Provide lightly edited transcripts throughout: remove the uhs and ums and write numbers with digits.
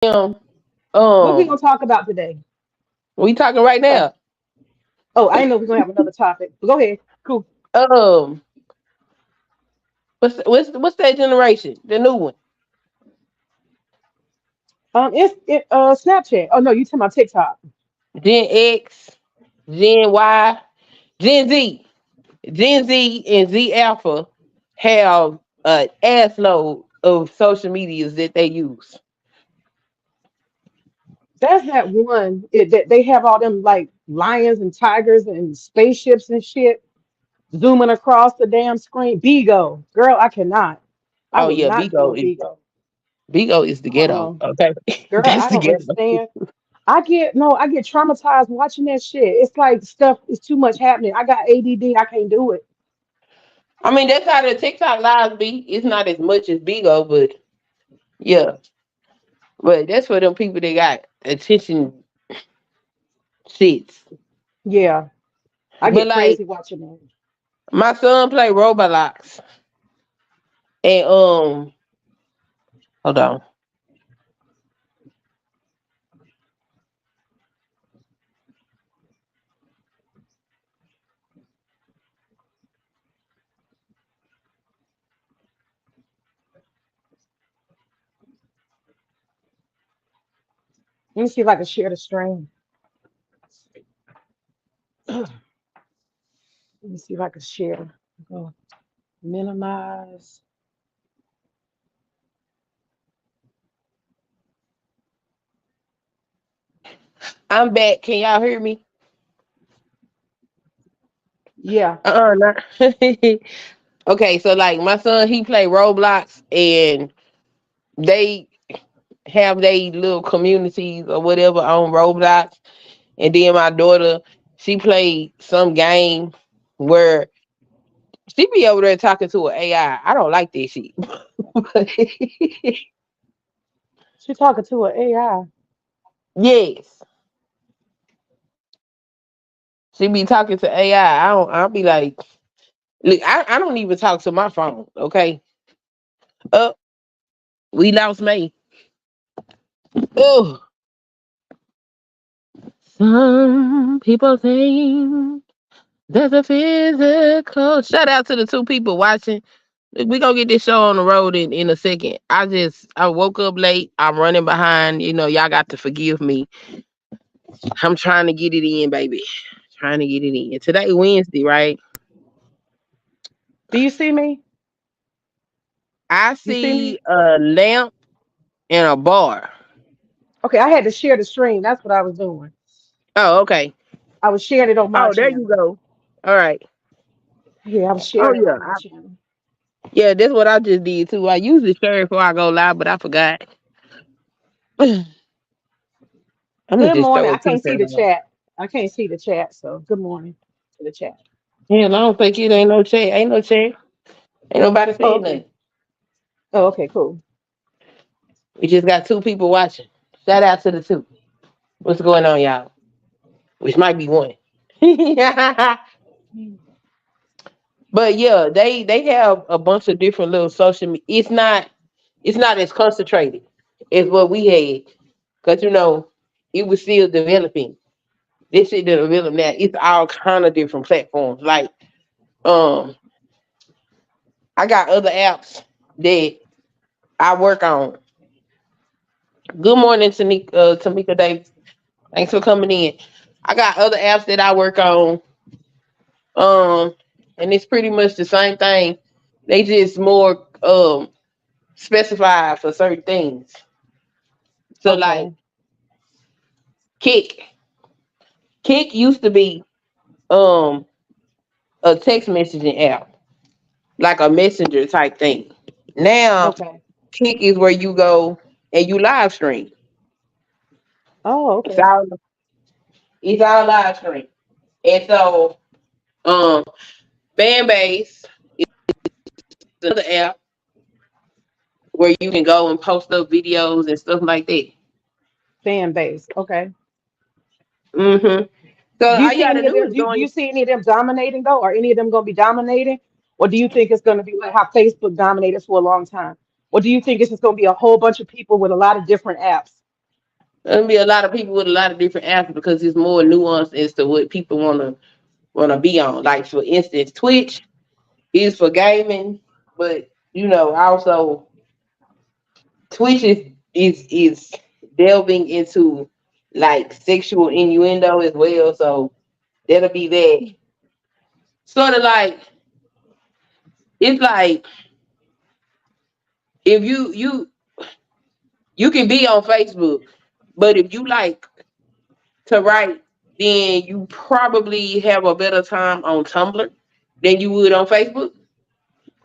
Um, What we um, gonna talk about today? we talking right Uh, now. oh, I didn't know we're gonna have another topic. But go ahead. Cool. Um, what's that generation? The new one. It's Snapchat. Oh no, you talking about TikTok? Gen X, Gen Y, Gen Z. Gen Z and Z Alpha have an ass load of social medias that they use. That's that one that they have all them like lions and tigers and spaceships and shit zooming across the damn screen. Bigo, girl, I cannot. I Oh would yeah, not do a Bigo. Bigo is the ghetto. Uh-uh. Okay, Girl, that's I the don't ghetto. understand. I get traumatized watching that shit. It's like stuff is too much happening. I got ADD. I can't do it. I mean, that's how the TikTok lives be. It's not as much as Bigo, but yeah, but that's for them people that got attention shits. Yeah, I But get like, crazy watching that. my son play Roblox, and hold on. Let me see if I can share the stream. Let me see if I can share. Go minimize. I'm back. Can y'all hear me? Yeah. Nah. Okay, so like my son, he play Roblox, and they have they little communities or whatever on Roblox. And then my daughter, she played some game where she be over there talking to an AI. I don't like this shit. She talking to an AI. Yes, she be talking to AI. Don't. I'll be like, look, I don't even talk to my phone. Okay. Oh, we lost May. Oh, some people think there's a physical. Shout out to the two people watching. We gonna get this show on the road in a second. I woke up late. I'm running behind. Y'all got to forgive me. I'm trying to get it in, baby. Trying to get it in. Today Wednesday, right? Do you see me? I You see me? see a lamp and a bar. Okay, I had to share the stream. That's what I was doing. Oh, okay. I was sharing it on my Oh, there you channel. go. All right. Yeah, I was Oh sharing it yeah. on my channel. Yeah, that's what I just did too. I usually share it before I go live, but I forgot. I'm gonna Good just morning. throw I a can't see t-shirt the on. chat. I can't see the chat, so good morning to the chat. Hell, I don't think it ain't no check. Ain't no check. Ain't nobody Oh, saying okay. nothing. Oh, okay, cool. We just got two people watching. Shout out to the two. What's going on, y'all? Which might be one. But yeah, they have a bunch of different little social media. It's not as concentrated as what we had. Cause it was still developing. This shit that develop now, it's all kind of different platforms. Like um I got other apps that I work on. Good morning, Tamika Davis. Thanks for coming in. I got other apps that I work on. Um, and it's pretty much the same thing. They just more specified for certain things. So like Okay. Kick. Kick used to be um a text messaging app, like a messenger type thing. Now Okay. Kick is where you go and you live stream. Oh, It's okay. all it's all live stream. And so um fan base is another app where you can go and post up videos and stuff like that. Fan base. Okay. Mm-hmm. So Do you all you see gotta any of do them? is Do go you in. see any of them dominating though? Are any of them going to be dominating, or do you think it's going to be like how Facebook dominated for a long time? Or do you think it's just going to be a whole bunch of people with a lot of different apps? There'll be a lot of people with a lot of different answers because it's more nuanced as to what people wanna be on. Like for instance, Twitch is for gaming, but also Twitch is delving into like sexual innuendo as well. So that'll be that. Sort of like it's like if you can be on Facebook, but if you like to write, then you probably have a better time on Tumblr than you would on Facebook.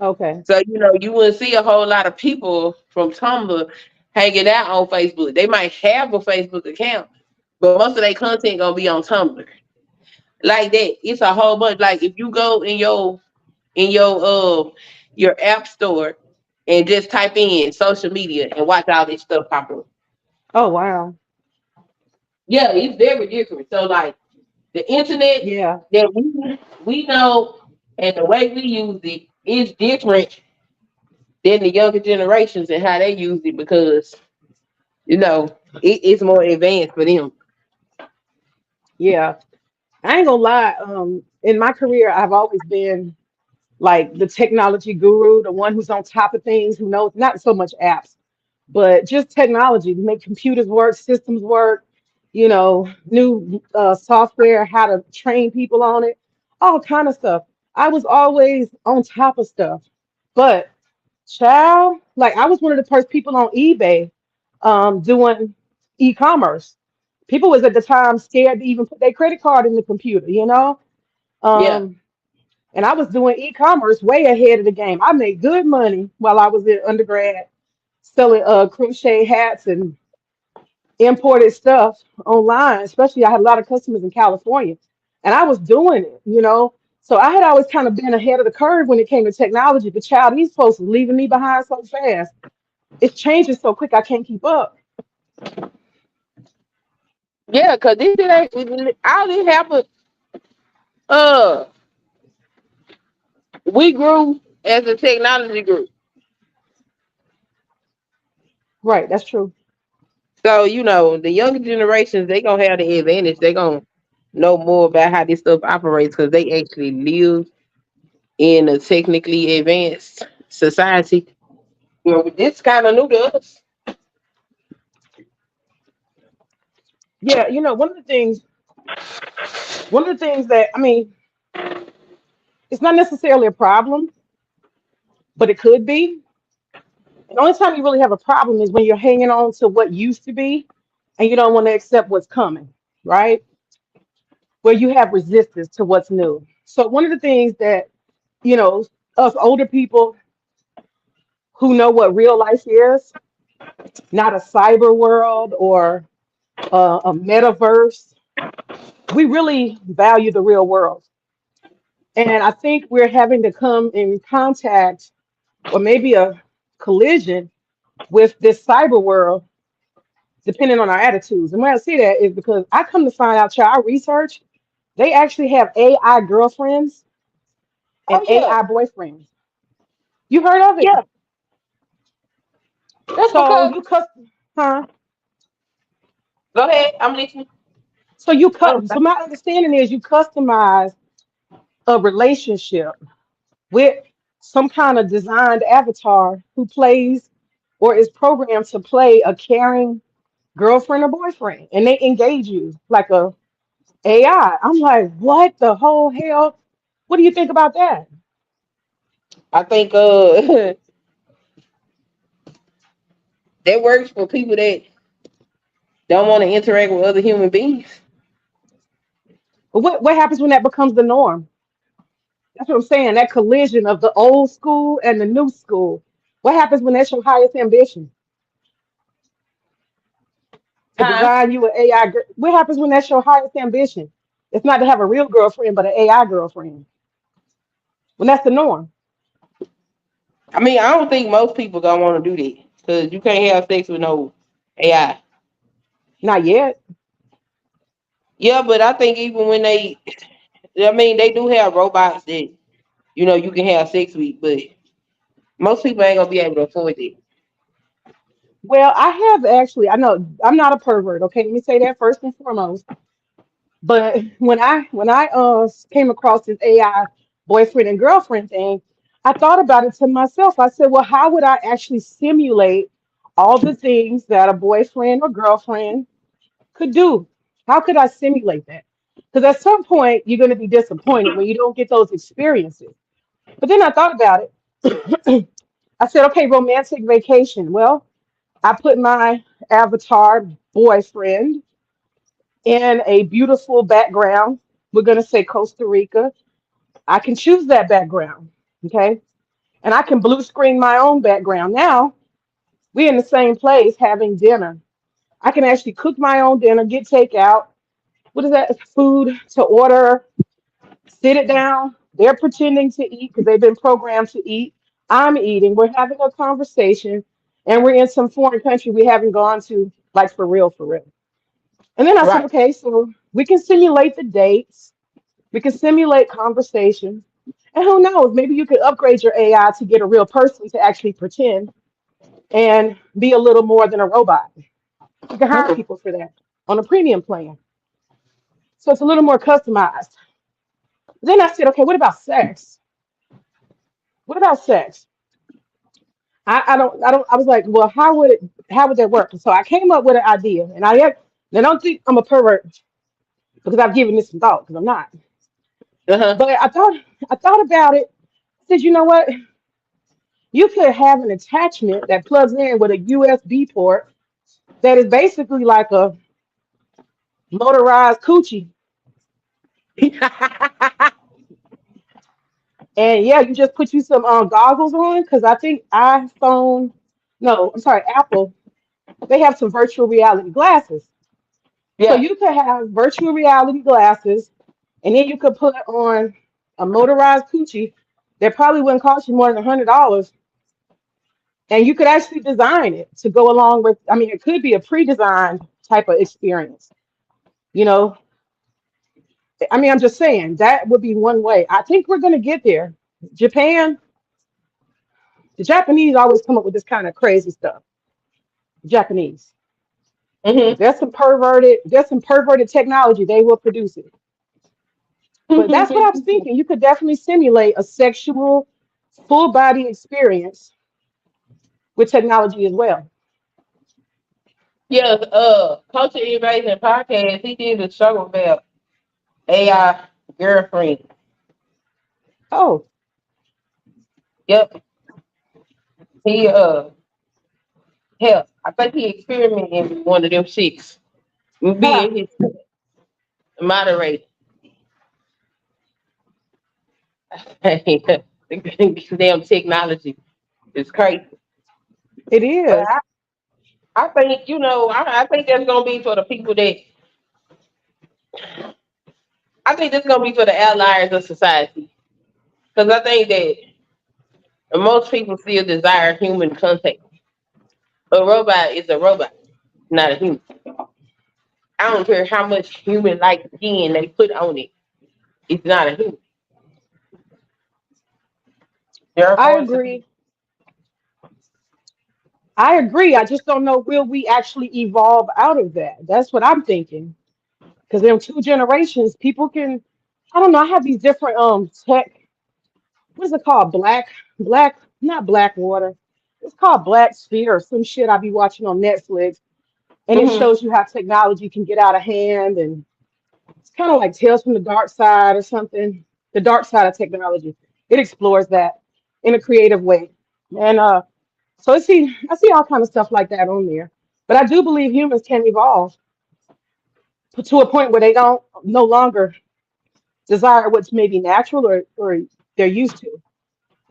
Okay. So you wouldn't see a whole lot of people from Tumblr hanging out on Facebook. They might have a Facebook account, but most of their content gonna be on Tumblr. Like that. It's a whole bunch. Like if you go in your app store and just type in social media and watch all this stuff pop up. Oh wow. Yeah, it's very different. So like the internet Yeah. that we know and the way we use it is different than the younger generations and how they use it because it's more advanced for them. Yeah. I ain't gonna lie. In my career, I've always been like the technology guru, the one who's on top of things, who knows not so much apps, but just technology to make computers work, systems work, new software, how to train people on it, all kind of stuff. I was always on top of stuff. But child, like I was one of the first people on eBay doing e-commerce. People was at the time scared to even put their credit card in the computer. Yeah. Um, and I was doing e-commerce way ahead of the game. I made good money while I was in undergrad selling crochet hats and imported stuff online. Especially I had a lot of customers in California. And I was doing it. So I had always kind of been ahead of the curve when it came to technology. But child, these folks are leaving me behind so fast. It's changing so quick I can't keep up. Yeah, because this shit ain't all this happened. Uh we grew as a technology group. Right, that's true. So, the younger generations, they gonna have the advantage. They gonna know more about how this stuff operates because they actually live in a technically advanced society. It's kind of new to us. Yeah, one of the things that I mean, it's not necessarily a problem, but it could be. The only time you really have a problem is when you're hanging on to what used to be and you don't want to accept what's coming, right? Where you have resistance to what's new. So one of the things that, you know, us older people who know what real life is, not a cyber world or a metaverse, we really value the real world. And I think we're having to come in contact or maybe a collision with this cyber world, depending on our attitudes. And when I say that is because I come to find out, child, our research, they actually have AI girlfriends and Oh yeah, AI boyfriends. You heard of it? yeah. That's So because you cut, huh? go ahead. I'm listening. So you cut. So my understanding is you customize a relationship with some kind of designed avatar who plays or is programmed to play a caring girlfriend or boyfriend, and they engage you like a AI. I'm like, what the whole hell? What do you think about that? I think that works for people that don't want to interact with other human beings. But what happens when that becomes the norm? That's what I'm saying. That collision of the old school and the new school. What happens when that's your highest ambition to Huh? design you an AI? What happens when that's your highest ambition? It's not to have a real girlfriend, but an AI girlfriend. When that's the norm. I mean, I don't think most people gonna want to do that because you can't have sex with no AI. Not yet. Yeah, but I think even when I mean, they do have robots that you can have sex with, but most people ain't gonna be able to afford it. Well, I have actually. I know I'm not a pervert. Okay, let me say that first and foremost. But when I came across this AI boyfriend and girlfriend thing, I thought about it to myself. I said, well, how would I actually simulate all the things that a boyfriend or girlfriend could do? How could I simulate that? Because at some point you're going to be disappointed when you don't get those experiences. But then I thought about it. I said, okay, romantic vacation. Well, I put my avatar boyfriend in a beautiful background. We're going to say Costa Rica. I can choose that background. Okay. And I can blue screen my own background. Now we're in the same place having dinner. I can actually cook my own dinner, get takeout. What is that? Food to order, sit it down. They're pretending to eat because they've been programmed to eat. I'm eating. We're having a conversation, and we're in some foreign country we haven't gone to, like for real, for real. And then I said, Right. okay, so we can simulate the dates, we can simulate conversations, and who knows, maybe you could upgrade your AI to get a real person to actually pretend and be a little more than a robot. You can hire Mhm. people for that on a premium plan. So it's a little more customized. Then I said, okay, what about sex? What about sex? I was like, well, how would that work? So I came up with an idea, and I don't think I'm a pervert because I've given this some thought because I'm not. Uh-huh. But I thought about it. I said, you know what? You could have an attachment that plugs in with a USB port that is basically like a motorized coochie. And yeah, you just put you some goggles on because I think iPhone, no, I'm sorry, Apple, they have some virtual reality glasses. So Yeah. you could have virtual reality glasses, and then you could put on a motorized coochie that probably wouldn't cost you more than $100, and you could actually design it to go along with. I mean, it could be a pre-designed type of experience. You know, I mean, I'm just saying that would be one way. I think we're going to get there. Japan, the Japanese always come up with this kind of crazy stuff. Japanese. If Hmm. there's some perverted technology, they will produce it. But that's what I was thinking. You could definitely simulate a sexual full body experience with technology as well. Yeah, Culture Invasion podcast, he did a show about AI girlfriend. Oh, Yep. He hell, I think he experimented with one of them chicks. huh. Being his moderator. Damn technology is crazy. It But is. I think, I think that's gonna be for the people that I think that's gonna be for the outliers of society. Because I think that most people still desire human contact. A robot is a robot, not a human. I don't care how much human like skin they put on it. It's not a human. I Therefore, it's a agree. I agree. I just don't know, will we actually evolve out of that? That's what I'm thinking. Because in 2 generations, people can, I don't know, I have these different tech, what is it called? Not black water. It's called Black Sphere or some shit I be watching on Netflix. And it hmm shows you how technology can get out of hand. And it's kind of like Tales from the Dark Side or something. The dark side of technology. It explores that in a creative way. And so I see all kind of stuff like that on there. But I do believe humans can evolve to a point where they don't no longer desire what's maybe natural or they're used to.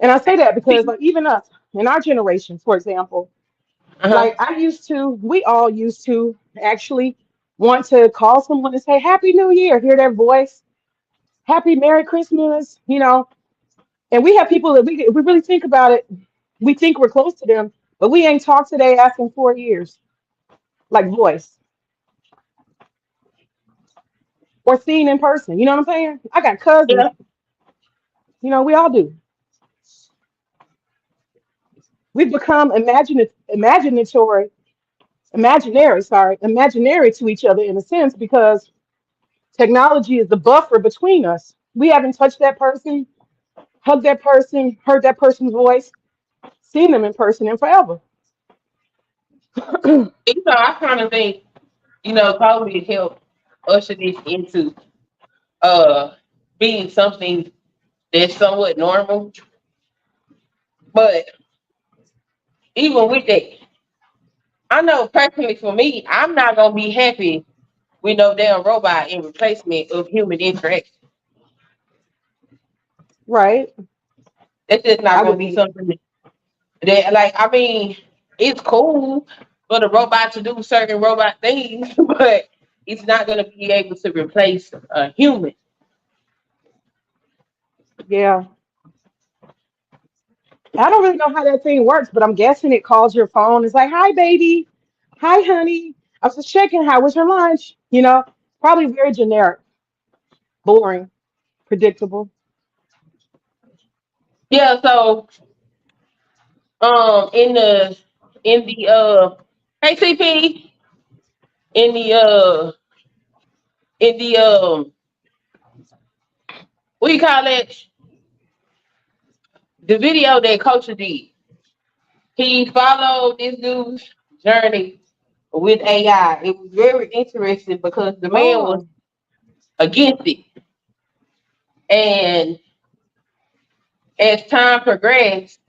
And I say that because like even us in our generation, for example, Uh-huh. like we all used to actually want to call someone and say Happy New Year, hear their voice, Happy Merry Christmas, And we have people that if we really think about it, we think we're close to them, but we ain't talked today asking 4 years, like voice or seen in person. You know what I'm saying? I got cousins, Yeah. we all do. We've become imaginatory imaginary to each other in a sense because technology is the buffer between us. We haven't touched that person, hugged that person, heard that person's voice, seen them in person in forever. I kind of think, COVID helped usher this into uh being something that's somewhat normal. But even with that, I know personally for me, I'm not gonna be happy with no damn robot in replacement of human interaction. Right? That's just I not gonna wouldn't be either. something that, like, I mean, it's cool for the robot to do certain robot things, but it's not gonna be able to replace a human. Yeah. I don't really know how that thing works, but I'm guessing it calls your phone. It's like, hi, baby. Hi, honey. I was just checking. How was your lunch? Probably very generic, boring, predictable. Yeah, so in the hey CP, in the what do you call it? The video that Coach did. He followed this dude's journey with AI. It was very interesting because the man was Oh, against it. And as time progressed,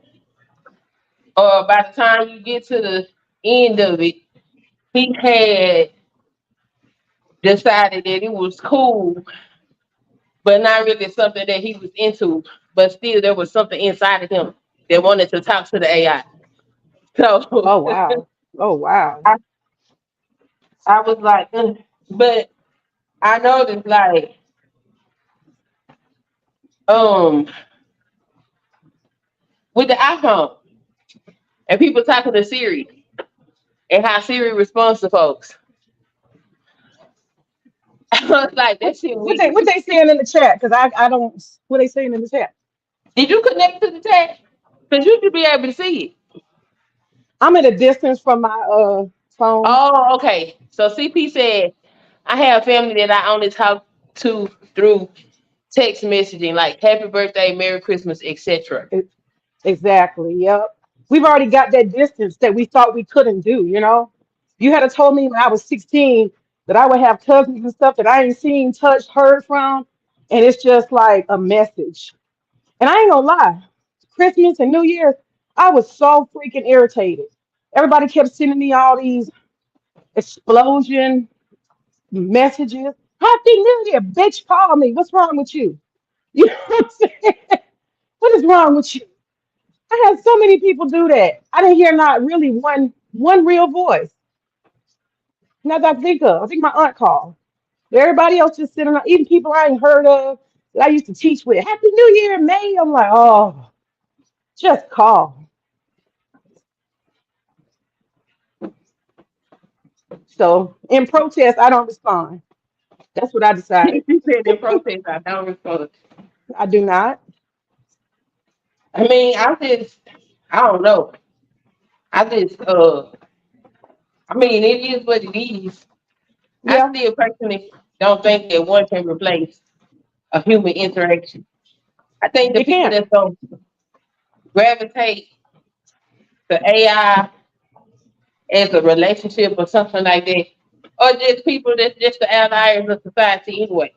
or by the time you get to the end of it, he had decided that it was cool, but not really something that he was into. But still, there was something inside of him that wanted to talk to the AI. So oh, wow. Oh, wow. I, I was like, "Ugh." But I noticed like um with the iPhone and people talking to Siri and how Siri responds to folks. I was like, that shit weird. What they saying in the chat? Because I don't. What they saying in the chat? Did you connect to the chat? Because you should be able to see it. I'm at a distance from my phone. Oh, okay. So CP said, I have family that I only talk to through text messaging, like happy birthday, Merry Christmas, etc. E- Exactly. Yep. We've already got that distance that we thought we couldn't do. You had told me when I was 16 that I would have cousins and stuff that I ain't seen, touched, heard from, and it's just like a message. And I ain't gonna lie, Christmas and New Year's, I was so freaking irritated. Everybody kept sending me all these explosion messages. Happy New Year, bitch, call me. What's wrong with you? You know what I'm saying? What is wrong with you? I had so many people do that. I didn't hear not really one real voice. Not that I think of. I think my aunt called. Everybody else just sitting around, even people I ain't heard of that I used to teach with. Happy New Year, May. I'm like, oh, just call. So in protest, I don't respond. That's what I decided. She said in protest, I don't respond. I do not. I mean, I don't know. I just, I mean, it is what it is. I Yeah, still personally don't think that one can replace a human interaction. I think the it people can't. that's going to gravitate to AI as a relationship or something like that, or just people that's just the outliers of society anyway.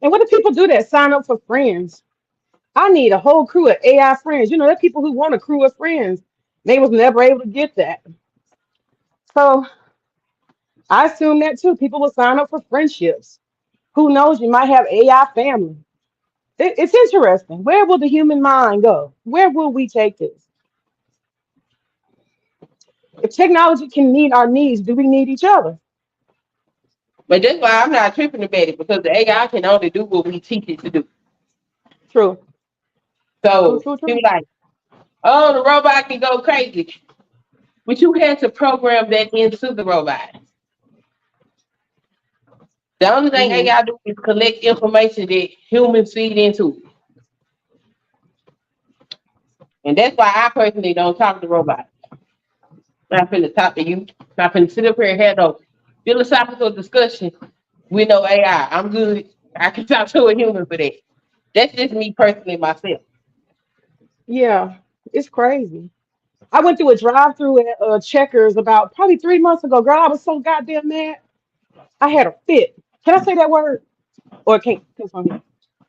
And what do people do that sign up for friends? I need a whole crew of AI friends. There are people who want a crew of friends. They was never able to get that. So I assume that too. People will sign up for friendships. Who knows? You might have AI family. It's interesting. Where will the human mind go? Where will we take this? If technology can meet our needs, do we need each other? But that's why I'm not tripping about it because the AI can only do what we teach it to do. True. True, So true, people true. like, oh, the robot can go crazy. But you had to program that into the robot. The only thing Hmm. AI do is collect information that humans feed into it. And that's why I personally don't talk to robots. Not finna talk to you. Not finna sit up here and have no philosophical discussion with no AI. I'm good. I can talk to a human for that. That's just me personally myself. Yeah, it's crazy. I went through a drive-through at Checkers about probably 3 months ago. Girl, I was so goddamn mad. I had a fit. Can I say that word? Or can't? Cause on here.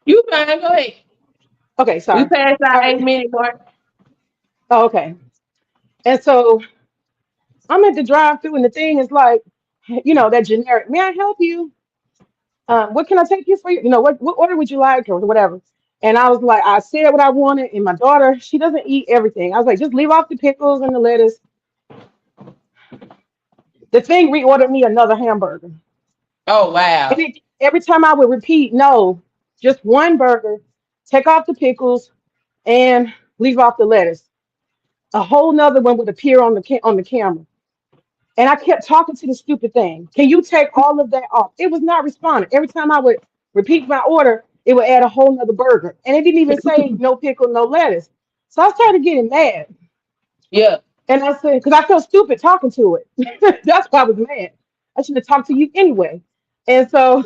You fine, go ahead. Okay, We sorry. passed our All 8 minute mark. Oh, okay. And so I'm at the drive-through, and the thing is like, that generic. May I help you? What can I take you for? What order would you like, or whatever. And I was like, I said what I wanted, and my daughter, she doesn't eat everything. I was like, just leave off the pickles and the lettuce. The thing reordered me another hamburger. Oh And wow. every time I would repeat, no, just one burger, take off the pickles and leave off the lettuce. A whole nother one would appear on the camera. And I kept talking to the stupid thing. Can you take all of that off? It was not responding. Every time I would repeat my order, it would add a whole nother burger. And it didn't even say no pickle, no lettuce. So I started getting mad. Yeah. And I said, because I felt stupid talking to it. That's why I was mad. I should have talked to you anyway. And so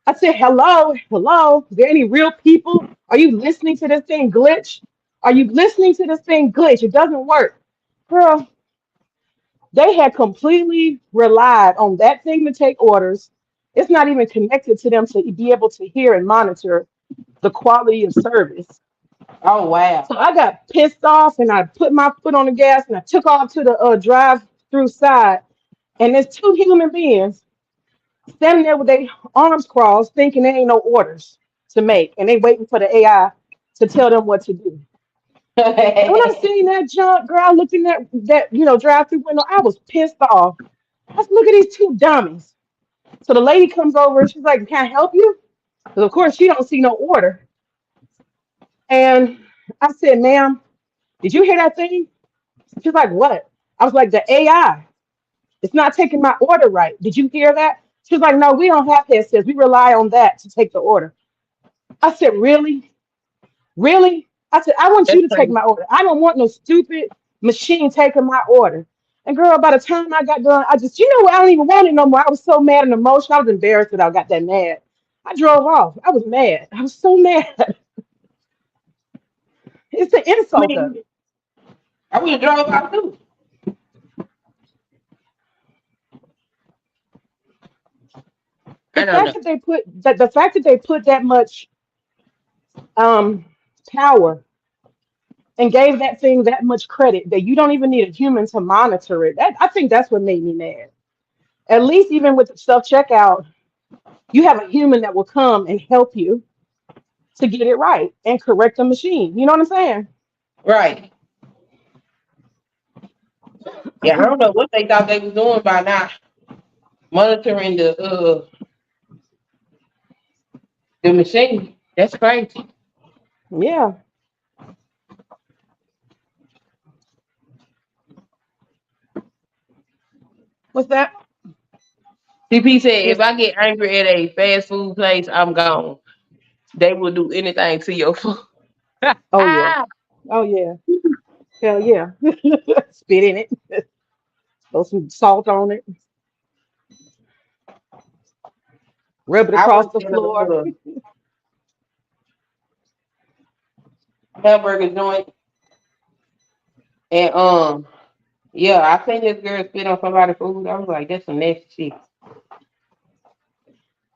I said, hello, hello. Is there any real people? Are you listening to this thing glitch? Are you listening to this thing glitch? It doesn't work. Girl, they had completely relied on that thing to take orders. It's not even connected to them to be able to hear and monitor the quality of service. Oh wow. So I got pissed off and I put my foot on the gas and I took off to the drive through side. And there's two human beings standing there with their arms crossed, thinking there ain't no orders to make, and they waiting for the AI to tell them what to do. And when I seen that junk, girl, I looked in that drive-through window, I was pissed off. I said, look at these two dummies. So the lady comes over and she's like, "Can I help you?" Because of course she don't see no order. And I said, "Ma'am, did you hear that thing?" She's like, "What?" I was like, "The AI. It's not taking my order right. Did you hear that?" She's like, "No, we don't have headsets. We rely on that to take the order." I said, "Really? Really?" I said, "I want you That's to take crazy. my order. I don't want no stupid machine taking my order." And girl, by the time I got done, I just, what? I don't even want it no more. I was so mad and emotional. I was embarrassed that I got that mad. I drove off. I was mad. I was so mad. It's the I insult of mean, it. I would have drove out too. The I don't know. fact that they put that much um power and gave that thing that much credit that you don't even need a human to monitor it. I think that's what made me mad. At least even with the self checkout, you have a human that will come and help you to get it right and correct the machine. You know what I'm saying? Right. Yeah, I don't know what they thought they was doing by not monitoring the machine. That's crazy. Yeah. What's that? CP said if Yes. I get angry at a fast food place, I'm gone. They will do anything to your food. Oh yeah. Oh yeah. Hell yeah. Spit in it. Throw some salt on it. Rub it I across worked the in a floor. hamburger joint, and yeah, I seen this girl spit on somebody's food. I was like, that's some nasty shit.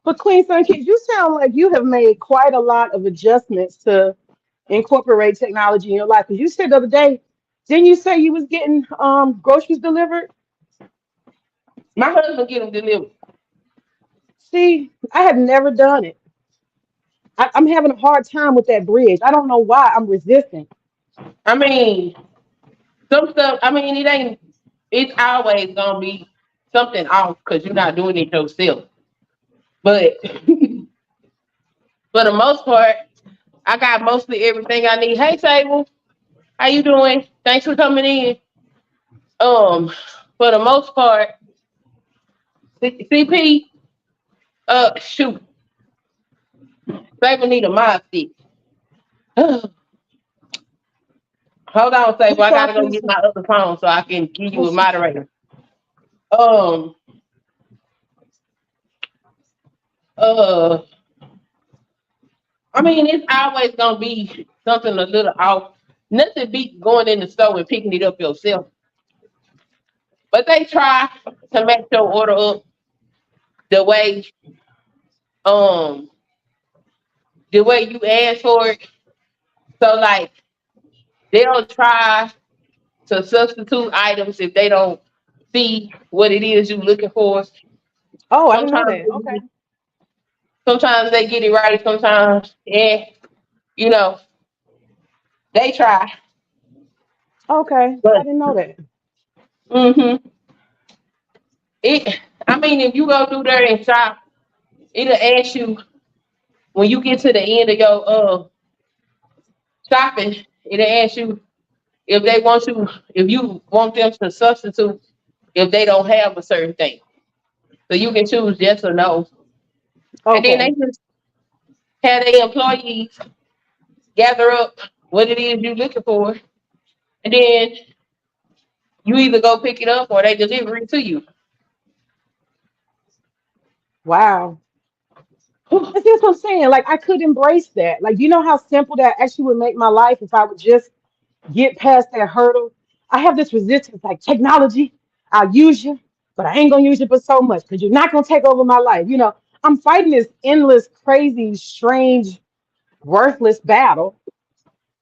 But Queen Sun Kids, you sound like you have made quite a lot of adjustments to incorporate technology in your life. Because you said the other day, didn't you say you was getting groceries delivered? My husband get them delivered. See, I have never done it. I'm having a hard time with that bridge. I don't know why I'm resisting. I mean, some stuff. I mean, it ain't. It's always gonna be something off because you're not doing it yourself. But for the most part, I got mostly everything I need. Hey, Sable, how you doing? Thanks for coming in. Um, for the most part, CP, shoot, Sable need a mod stick. Hold on, say, Who well, I gotta go charges? get my other phone so I can give you a Who's, moderator. Um, uh, I mean, it's always gonna be something a little off. Nothing beat going in the store and picking it up yourself. But they try to make your order up the way um the way you ask for it. So like they'll try to substitute items if they don't see what it is you're looking for. oh, I didn't know Sometimes that. Okay. sometimes they get it right, sometimes you know, they try. Okay. I But didn't know that. hmm it I mean if you go through there and shop, it'll ask you when you get to the end of your shopping, it'll ask you if they want you if you want them to substitute if they don't have a certain thing. So you can choose yes or no. And then they Okay. just have their employees gather up what it is you're looking for. And then you either go pick it up or they deliver it to you. Wow. Whew. And see, that's what I'm saying. Like, I could embrace that. Like, you know how simple that actually would make my life if I would just get past that hurdle. I have this resistance, like technology. I'll use you, but I ain't gonna use you for so much because you're not gonna take over my life. I'm fighting this endless, crazy, strange, worthless battle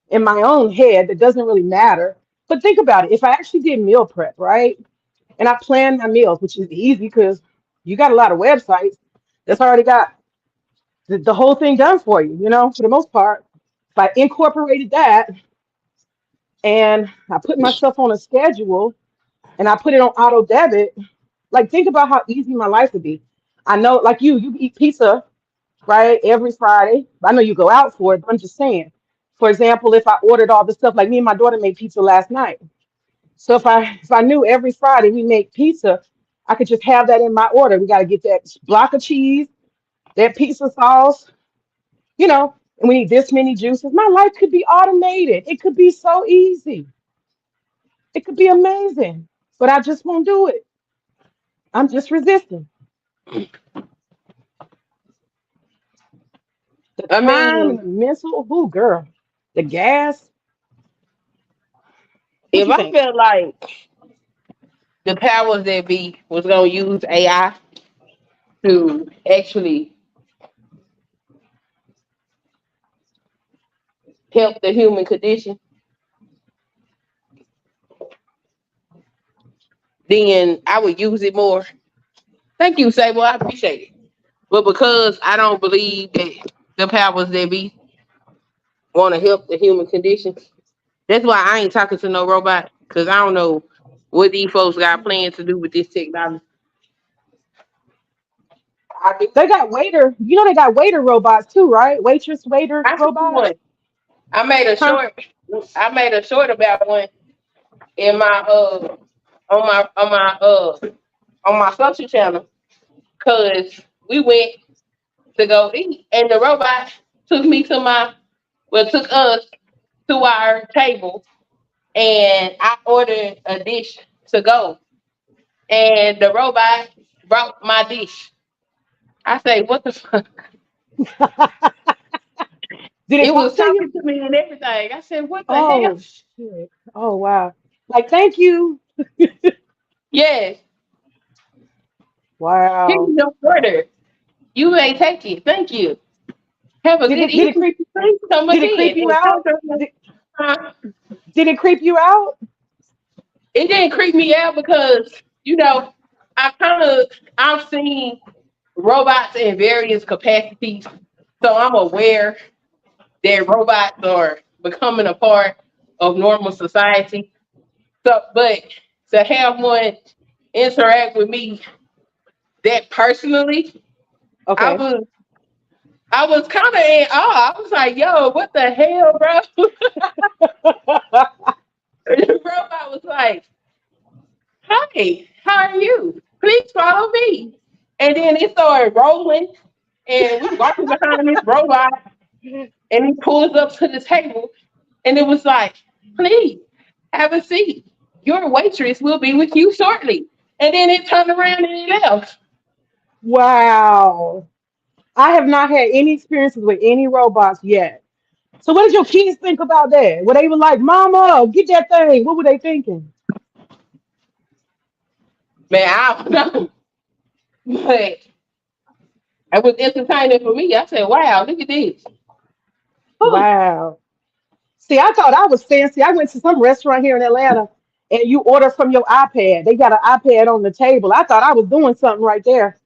in my own head that doesn't really matter. But think about it. If I actually did meal prep, right? And I plan my meals, which is easy because you got a lot of websites that's already got the whole thing done for you, for the most part. If I incorporated that and I put myself on a schedule and I put it on auto debit, like think about how easy my life would be. I know, like you eat pizza, right, every Friday. I know you go out for it, but I'm just saying. For example, if I ordered all the stuff, like me and my daughter made pizza last night. So if I knew every Friday we make pizza, I could just have that in my order. We got to get that block of cheese, that pizza sauce, and we need this many juices. My life could be automated. It could be so easy. It could be amazing, but I just won't do it. I'm just resisting the I time and mean, the mental. Ooh, girl, the gas. What if you I think? felt like the powers that be was gonna use AI to actually help the human condition, then I would use it more. Thank you, Sable. I appreciate it. But because I don't believe that the powers that be want to help the human condition, that's why I ain't talking to no robot. Because I don't know what these folks got plans to do with this technology. I do. They got waiter. They got waiter robots too, right? Waitress, waiter I see robots. one. I made a Huh? short. I made a short about one in my on my social channel because we went to go eat and the robot took me to took us to our table and I ordered a dish to go and the robot brought my dish. I say, what the fuck? Did it It talk was to you? talking to me and everything. I said, what the hell? Oh shit. Oh wow. Like thank you. Yes, here's Wow. your order. You may take it. Thank you. Have a Did good it did it evening. creep Please come did it creep again. you And out? Did, uh, did it creep you out? it didn't creep me out because, you know, I've seen robots in various capacities. So I'm aware that robots are becoming a part of normal society. So, but to have one interact with me that personally, I Okay. was I was kind of in awe. I was like, "Yo, what the hell, bro?" The robot was like, "Hi, how are you? Please follow me." And then it started rolling, and we walking behind this robot, and he pulls up to the table, and it was like. Please have a seat. Your waitress will be with you shortly. And then it turned around and it left. Wow. I have not had any experiences with any robots yet. So what did your kids think about that? Were they were like, Mama, get that thing? What were they thinking? Man, I don't know. But it was entertaining for me. I said, wow, look at this. Whew. Wow. See, I thought I was fancy. I went to some restaurant here in Atlanta and you order from your iPad. They got an iPad on the table. I thought I was doing something right there.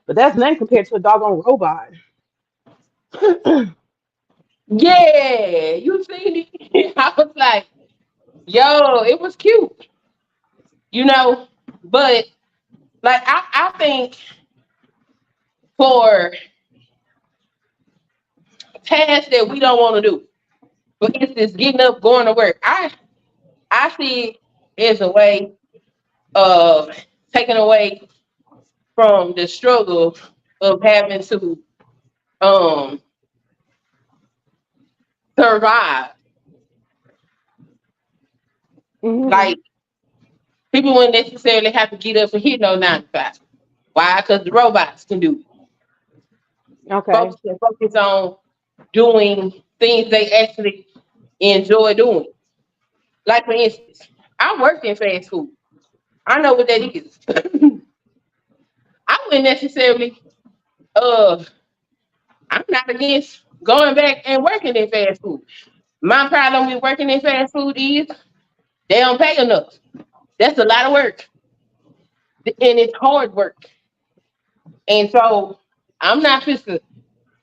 But that's nothing compared to a doggone robot. Yeah, you seen it. I was like, yo, it was cute, you know. But like I think for tasks that we don't want to do, for instance, getting up, going to work, I see it as a way of taking away from the struggle of having to um survive. Hmm. Like people wouldn't necessarily have to get up and hit no 9 to 5. Why? Because the robots can do it. Okay. Folks can focus on doing things they actually enjoy doing. Like for instance, I worked in fast food. I know what that is. I wouldn't necessarily I'm not against going back and working in fast food. My problem with working in fast food is they don't pay enough. That's a lot of work. And it's hard work. And so I'm not just to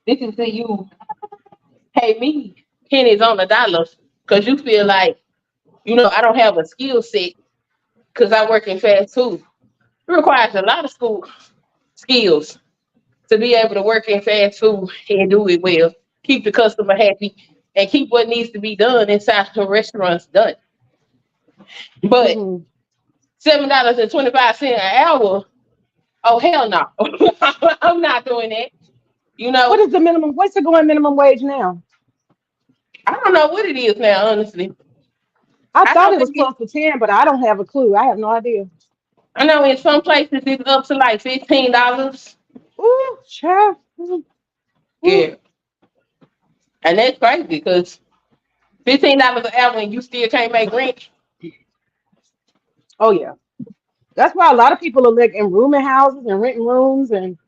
listen to you pay me pennies on the dollar because you feel like, I don't have a skill set because I work in fast food. It requires a lot of school skills to be able to work in fast food and do it well, keep the customer happy, and keep what needs to be done inside the restaurants done. But Hmm. $7.25 an hour, oh hell no. I'm not doing that. You What know, is the minimum? What's the going minimum wage now? I don't know what it is now, honestly. I I thought know it was close to 10, but I don't have a clue. I have no idea. I know in some places it's up to like $15. Ooh, child. Ooh, ooh. Yeah. And that's crazy because $15 an hour and you still can't make rent. Oh yeah. That's why a lot of people are like in rooming houses and renting rooms and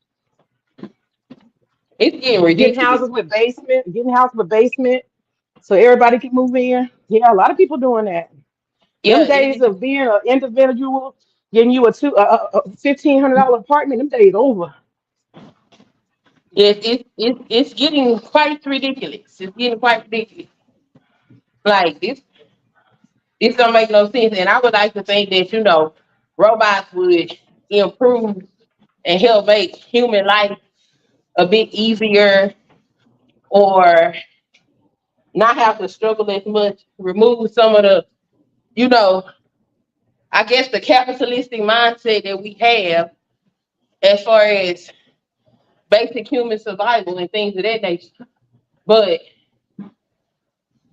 It's getting getting ridiculous. houses with basement, getting houses with basement so everybody can move in. Yeah, a lot of people doing that. Them Yeah, days of being an individual, getting you a $1,500 apartment, them days over. it's getting quite ridiculous. It's getting quite ridiculous. Like this don't make no sense. And I would like to think that, robots would improve and help make human life a bit easier or not have to struggle as much, remove some of the, you know, I guess the capitalistic mindset that we have as far as basic human survival and things of that nature. But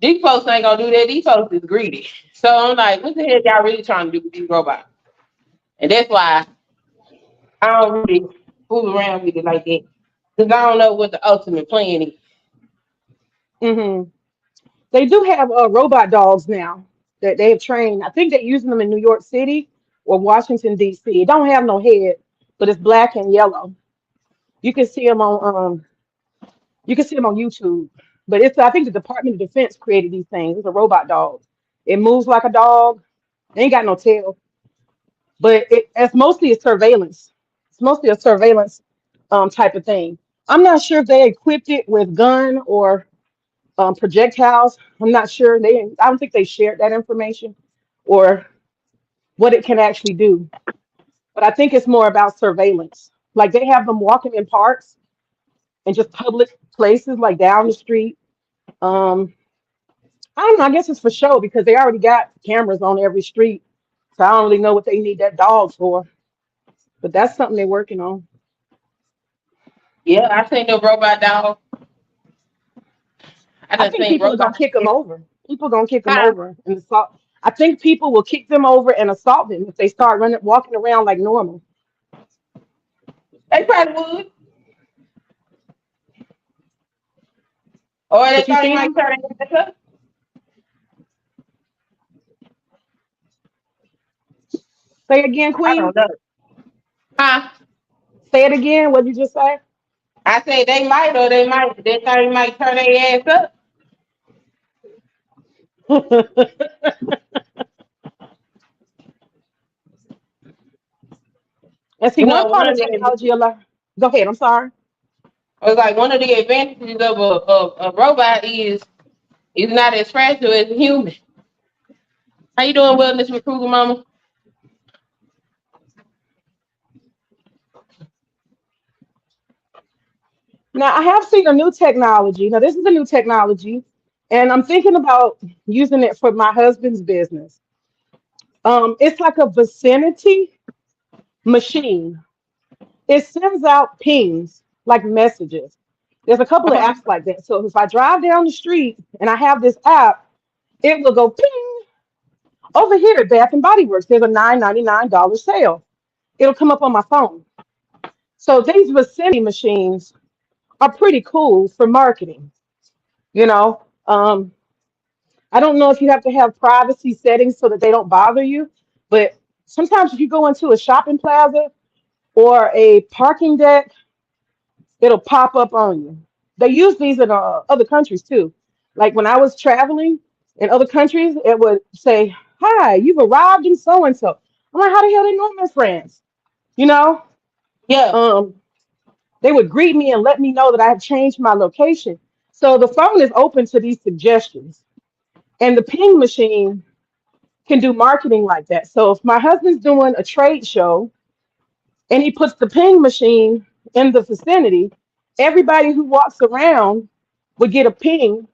these folks ain't gonna do that. These folks is greedy. So I'm like, what the hell y'all really trying to do with these robots? And that's why I don't really fool around with it like that. Because I don't know what the ultimate plan is. Hmm. They do have robot dogs now that they have trained. I think they're using them in New York City or Washington D.C. It don't have no head, but it's black and yellow. You can see them on YouTube. But it's I think the Department of Defense created these things. It's a robot dog. It moves like a dog. It ain't got no tail, but it's mostly a surveillance. It's mostly a surveillance type of thing. I'm not sure if they equipped it with gun or projectiles. I'm not sure. I don't think they shared that information or what it can actually do. But I think it's more about surveillance. Like they have them walking in parks and just public places, like down the street. Um, I don't know. I guess it's for show because they already got cameras on every street. So I don't really know what they need that dog for. But that's something they're working on. Yeah, I seen the robot dog. I I done think seen people are gonna robots. kick them over. People gonna kick them Huh? over and assault. I think people will kick them over and assault them if they start running, walking around like normal. They probably would. Or they But you thought he seen might them? turn it up. Say it again, I Queen. don't know. Huh? Say it again. What did you just say? I say they might or they might. They thought he might turn their ass up. And see, You one know, part of technology, go ahead. I'm sorry. it's like one of the advantages of a robot is it's not as fragile as a human. How you doing, wellness recruiter, mama? Now, I have seen a new technology. Now, this is a new technology, and I'm thinking about using it for my husband's business. It's like a vicinity machine. It sends out pings like messages. There's a couple of Uh-huh. apps like that. So if I drive down the street and I have this app, it will go ping over here at Bath and Body Works. There's a $9.99 sale. It'll come up on my phone. So these vicinity machines are pretty cool for marketing. You know, I don't know if you have to have privacy settings so that they don't bother you, but sometimes if you go into a shopping plaza or a parking deck, it'll pop up on you. They use these in other countries too. Like when I was traveling in other countries, it would say, "Hi, you've arrived in so and so." I'm like, "How the hell they know I'm in France?" You know, Yeah, um, they would greet me and let me know that I had changed my location. So the phone is open to these suggestions, and the ping machine can do marketing like that. So if my husband's doing a trade show and he puts the ping machine in the vicinity, everybody who walks around would get a ping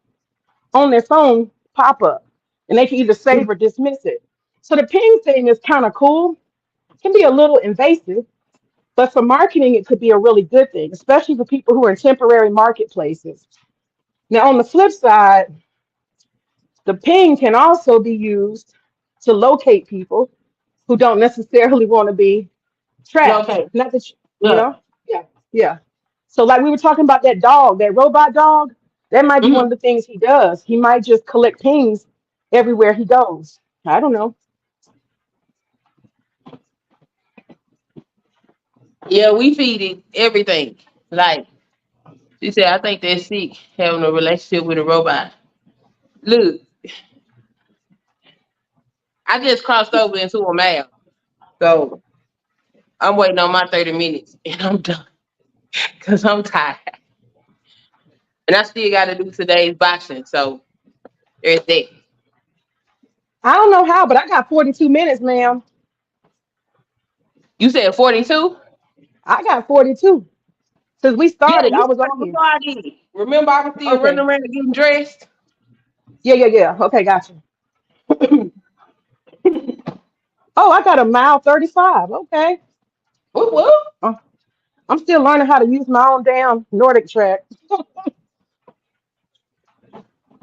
on their phone pop up, and they can either save or dismiss it. So the ping thing is kind of cool. It can be a little invasive, but for marketing, it could be a really good thing, especially for people who are in temporary marketplaces. Now, on the flip side, the ping can also be used to locate people who don't necessarily want to be tracked. okay. Not that you Yeah. know, yeah, yeah. So like we were talking about that dog, that robot dog, that might be one Hmm. of the things he does. He might just collect pings everywhere he goes. I don't know. Yeah, we feed it everything. Like she said, I think they're sick having a relationship with a robot. Look, I just crossed over into a mile. So I'm waiting on my 30 minutes and I'm done because I'm tired. And I still got to do today's boxing. So there's that. I don't know how, but I got 42 minutes, ma'am. You said 42? I got 42. Since we Yeah, started, you I was started on here. before I did. Remember, I was still running Okay. around getting dressed? Yeah, yeah, yeah. Okay, gotcha. Oh, I got a mile 35. Okay. Whoop, whoop. Uh, I'm still learning how to use my own damn Nordic track.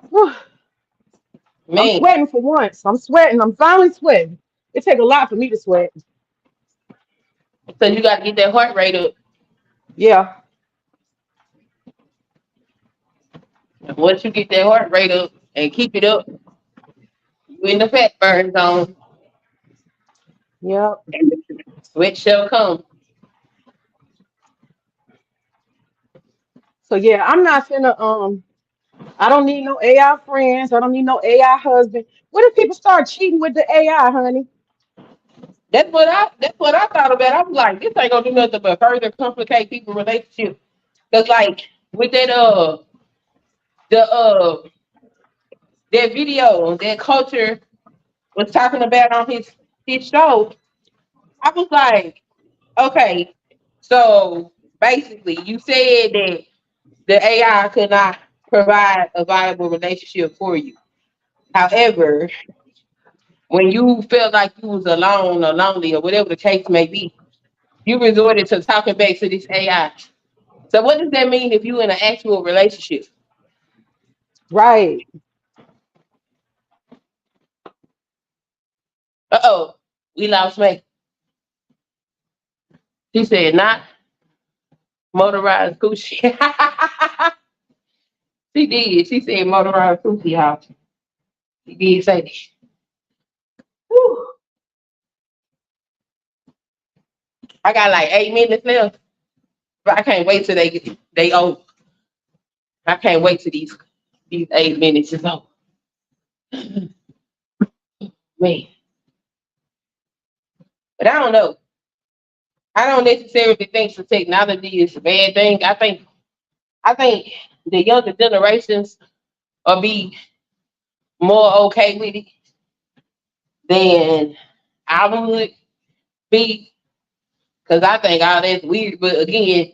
Whew. I'm Man, sweating for once. I'm sweating. I'm finally sweating. It take a lot for me to sweat. so you got to get that heart rate up. Yeah. And once you get that heart rate up and keep it up, you in the fat burn zone. Yeah. And the sweat shall come. So yeah, I'm not finna I don't need no AI friends. I don't need no AI husband. What if people start cheating with the AI, honey? That's what I thought about. I was like, this ain't gonna do nothing but further complicate people's relationship. Cause like with the that video that culture was talking about on his show, I was like, okay, so basically you said that the AI could not provide a viable relationship for you. However, when you felt like you was alone or lonely or whatever the case may be, you resorted to talking back to this AI. So what does that mean if you in an actual relationship? Right. Oh, we lost Meg. She said not motorized coochie. She did. She said motorized coochie house. She did say that. Whew. I got like 8 minutes left. But I can't wait till they over. I can't wait till these 8 minutes is over. Man. But I don't know. I don't necessarily think the technology is a bad thing. I think the younger generations will be more okay with it than I would be. Because I think all that's weird. But again,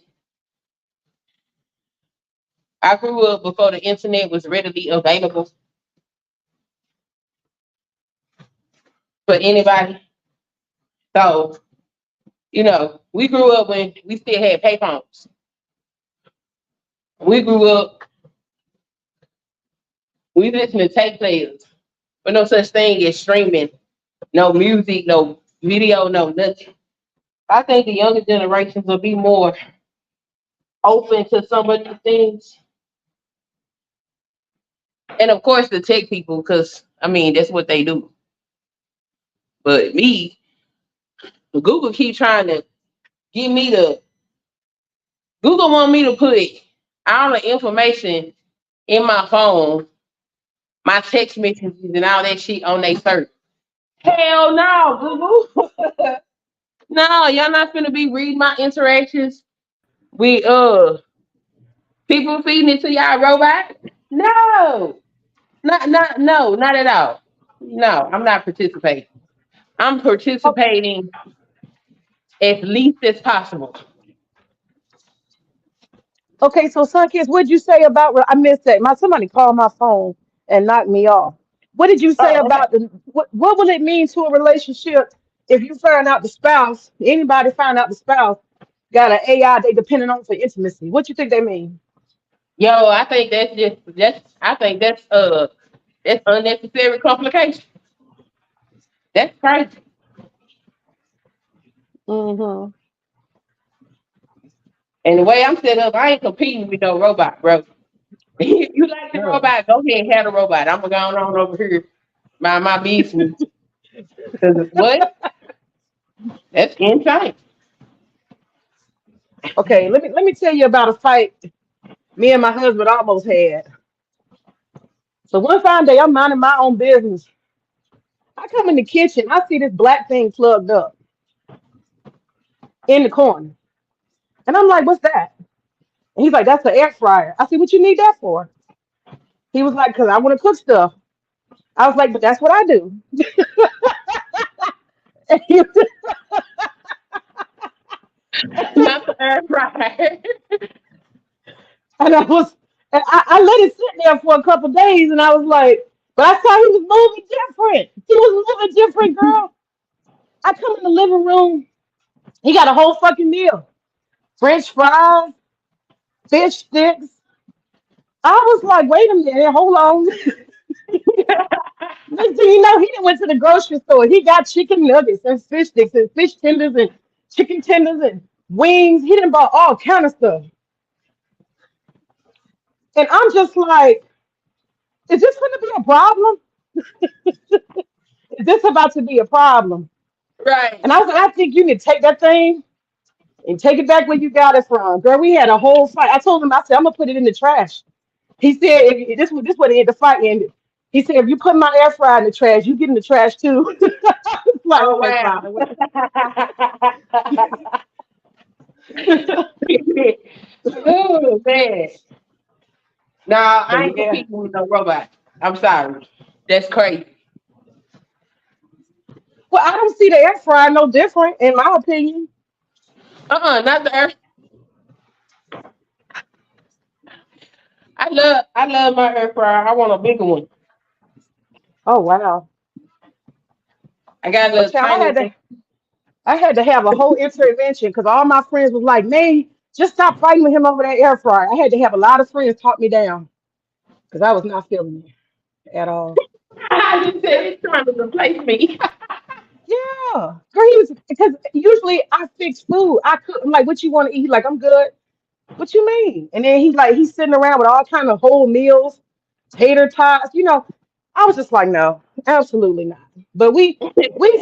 I grew up before the internet was readily available for anybody. So, we grew up when we still had payphones. We grew up, we listened to tape players. But no such thing as streaming, no music, no video, no nothing. I think the younger generations will be more open to some of these things. And of course, the tech people, because, I mean, that's what they do. But me, Google keep trying to get me to, Google want me to put all the information in my phone, my text messages and all that shit on their search. Hell no, Google. No, y'all not gonna be reading my interactions with people feeding it to y'all robot. No, not at all. No, I'm not participating. I'm Oh, participating as least as possible. okay, so son, kids, what'd you say about? Well, I missed that. My somebody called my phone and knocked me off. What did you say Oh, okay. about the? What will it mean to a relationship if you find out the spouse, anybody find out the spouse got an AI they depending on for intimacy? What you think they mean? Yo, I think that's unnecessary complication. That's crazy. Mm-hmm. And the way I'm set up, I ain't competing with no robot, bro. If you like the Girl. robot, go ahead and have the robot. I'm gonna go on over here, mind my business. Cause what? That's insane. Okay, let me tell you about a fight me and my husband almost had. So one fine day, I'm minding my own business. I come in the kitchen, I see this black thing plugged up in the corner. And I'm like, what's that? And he's like, that's the air fryer. I said, what you need that for? He was like, because I want to cook stuff. I was like, but that's what I do. and, he- Not the air fryer. and I let it sit there for a couple of days and I was like, but I saw he was moving different. He was moving different, girl. I come in the living room. He got a whole fucking meal. French fries, fish sticks. I was like, wait a minute, hold on. Next thing you know, he done went to the grocery store. He got chicken nuggets and fish sticks and fish tenders and chicken tenders and wings. He done bought all kind of stuff. And I'm just like, is this going to be a problem? Is this about to be a problem? Right. And I was like, I think you need to take that thing and take it back where you got it from. Girl, we had a whole fight. I told him, I said, I'm going to put it in the trash. He said, this way the fight ended. He said, if you put my air fryer in the trash, you get in the trash too. I was like, Oh okay, wow. fine. Oh man. No, But I ain't yeah. competing with no robot. I'm sorry. That's crazy. Well, I don't see the air fryer no different, in my opinion. Not the air. I love my air fryer. I want a bigger one. Oh wow. I got a But little child, tiny one. I had to have a whole intervention because all my friends was like, man, just stop fighting with him over that air fryer. I had to have a lot of friends talk me down because I was not feeling it at all. I just said it's trying to replace me. girl, he was because usually I fix food. I cook. I'm like, what you want to eat? He's like, I'm good. What you mean? And then he's sitting around with all kind of whole meals, tater tots. I was just like, no, absolutely not. But we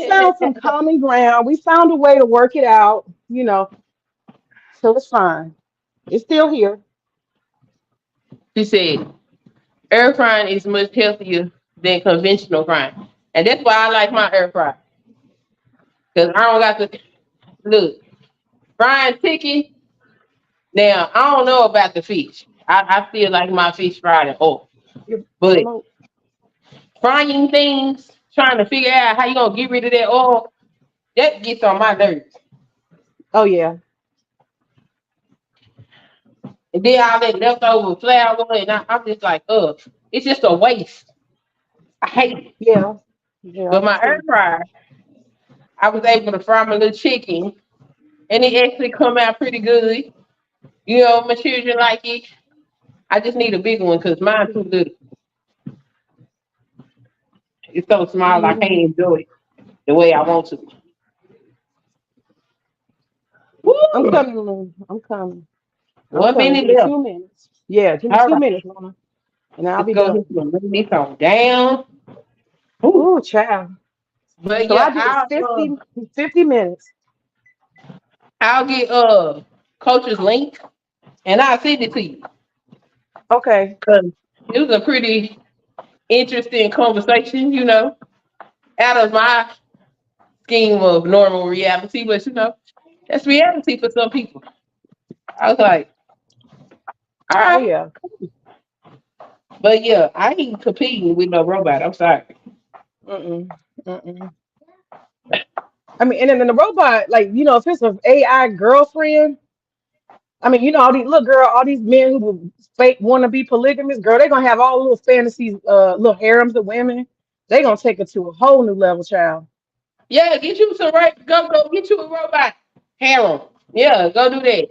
found some common ground. We found a way to work it out. So it's fine. It's still here. She said, air frying is much healthier than conventional frying. And that's why I like my air fryer. Because I don't got to look. Frying chicken, now I don't know about the fish. I feel like my fish fried in oil. Your But remote. frying things, trying to figure out how you gonna get rid of that oil, that gets on my nerves. Oh yeah, And then all that leftover flour, and I'm just like, it's just a waste. I hate it. yeah, yeah. But Me my air too. fryer, I was able to fry my little chicken, and it actually come out pretty good. My children like it. I just need a bigger one because mine too little. It's so small I can't Mhm. enjoy it the way I want to. I'm Woo! coming, Lou. I'm coming. I'm One coming. minute Give me left. 2 minutes. Yeah, give me All two right, minutes, Mama, and I'll let's be go ahead done. and bring this on down. Ooh. Ooh, child. But So I yeah, did 50 minutes. I'll get coach's link and I'll send it to you Okay. because it was a pretty interesting conversation. Out of my scheme of normal reality, but that's reality for some people. I was like, all Oh right, yeah. but yeah, I ain't competing with no robot. I'm sorry. Mm-mm. Mm-mm. I mean, and then the robot, like, if it's an AI girlfriend, I mean, all these little girl, all these men who will fake want to be polygamous, girl, they're gonna have all little fantasies, little harems of women. They gonna take it to a whole new level, child. Yeah, get you some right. Go get you a robot harem. Yeah, go do that.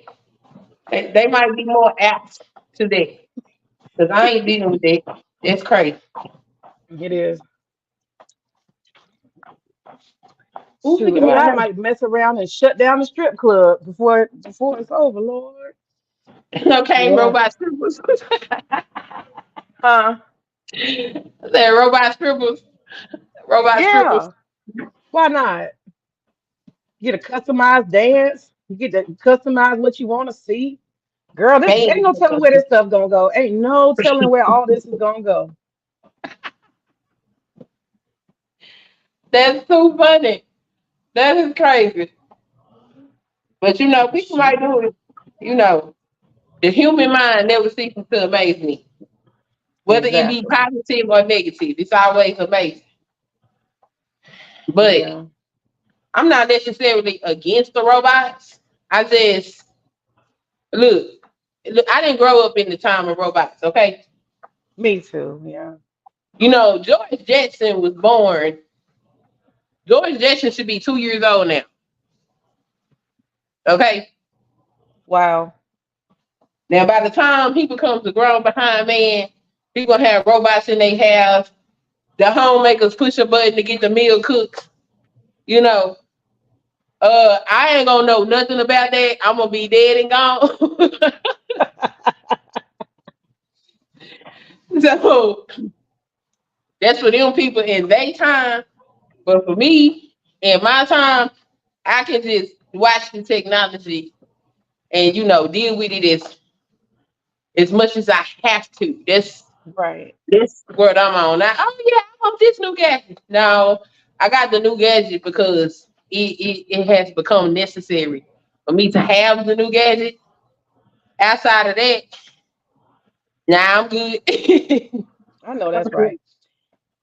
They might be more apt to that because I ain't dealing with that. That's crazy. It is. Ooh, look Shoot, at my AI might mess around and shut down the strip club before it's over, Lord. okay, Yeah. robot strippers. Huh? That robot strippers. Robot strippers. Yeah. Why not? Get a customized dance. You get to customize what you want to see. Girl, this Hey, ain't no telling where this stuff gonna go. Ain't no telling where all this is gonna go. that's too funny. That is crazy. But people might Shoot. do it. The human mind never ceases to amaze me. Whether it be Exactly. positive or negative, it's always amazing. But Yeah. I'm not necessarily against the robots. I just look, look. I didn't grow up in the time of robots. Okay, Me too. Yeah. George Jetson was born. George Jetson should be 2 years old now. Okay, Wow. now by the time he becomes a grown behind man, he's gonna have robots in their house. The homemakers push a button to get the meal cooked. You know, I ain't gonna know nothing about that. I'm gonna be dead and gone. So that's for them people in their time. But for me, in my time, I can just watch the technology and deal with it as much as I have to. Right. That's what I'm on now. Oh yeah, I want this new gadget. No, I got the new gadget because it has become necessary for me to have the new gadget. Outside of that, nah, I'm good. I know I'm that's good. right.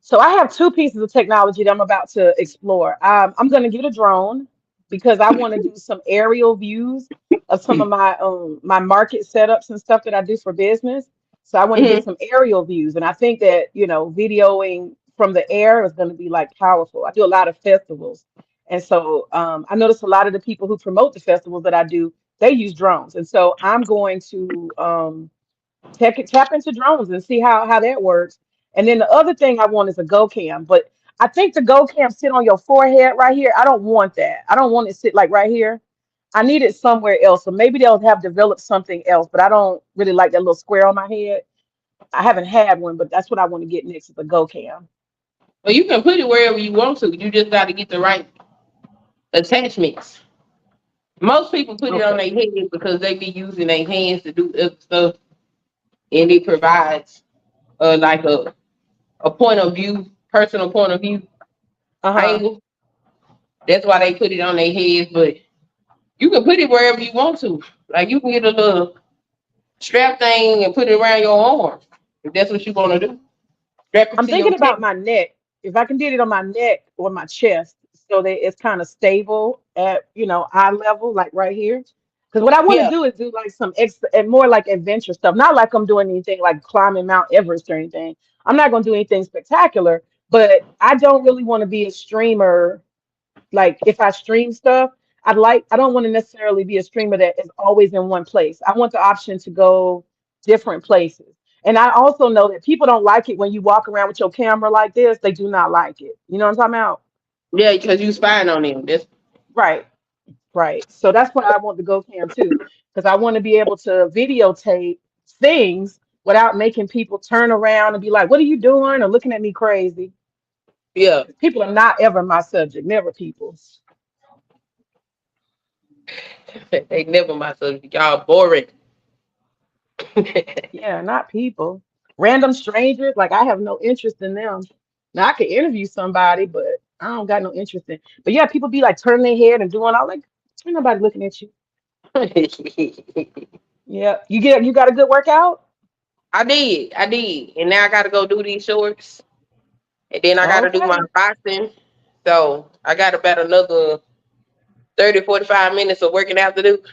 So I have two pieces of technology that I'm about to explore. I'm going to get a drone because I want to do some aerial views of some of my market setups and stuff that I do for business. So I want to get Mhm. some aerial views, and I think that videoing from the air is going to be like powerful. I do a lot of festivals, and so I notice a lot of the people who promote the festivals that I do, they use drones, and so I'm going to tap into drones and see how that works. And then the other thing I want is a Go Cam, but I think the Go Cam sit on your forehead right here. I don't want that. I don't want it sit like right here. I need it somewhere else. So maybe they'll have developed something else, but I don't really like that little square on my head. I haven't had one, but that's what I want to get next is the Go Cam. Well, you can put it wherever you want to. You just got to get the right attachments. Most people put it on Okay. their head because they be using their hands to do other stuff, and it provides like a point of view, personal point of view Uh-huh. angle. That's why they put it on their heads. But you can put it wherever you want to. Like you can get a little strap thing and put it around your arm if that's what you want to do. Strap it I'm to your thinking about chest. my neck. If I can get it on my neck or my chest so that it's kind of stable at, eye level, like right here. Because what I want to Yeah, do is do like some extra and more like adventure stuff. Not like I'm doing anything like climbing Mount Everest or anything. I'm not going to do anything spectacular, but I don't really want to be a streamer. Like if I stream stuff, I don't want to necessarily be a streamer that is always in one place. I want the option to go different places. And I also know that people don't like it when you walk around with your camera like this. They do not like it. You know what I'm talking about? yeah, because you spying on them. That's Right, right. So that's why I want the GoCam too, because I want to be able to videotape things without making people turn around and be like, "What are you doing?" or looking at me crazy. yeah. 'Cause people are not ever my subject, never people. They never my subject. Y'all boring. Yeah, not people. Random strangers, like I have no interest in them. Now I could interview somebody, but I don't got no interest in. But yeah, people be like turning their head and doing all like, ain't nobody looking at you. Yeah, you got a good workout. I did, and now I got to go do these shorts, and then I got to do my Okay, boxing. So I got about another 30, 45 minutes of working out to do.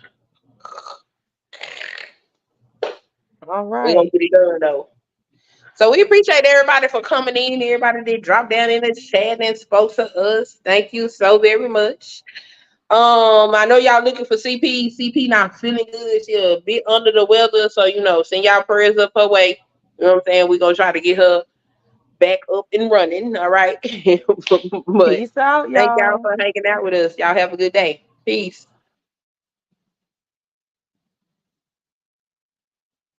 all We're gonna right. get it done though. So we appreciate everybody for coming in. Everybody that dropped down in the chat and spoke to us. Thank you so very much. I know y'all looking for CP. CP not feeling good. She a bit under the weather, so send y'all prayers up her way. You know what I'm saying? We're gonna try to get her back up and running. All right. But Peace out, thank y'all y'all. for hanging out with us. Y'all have a good day. Peace.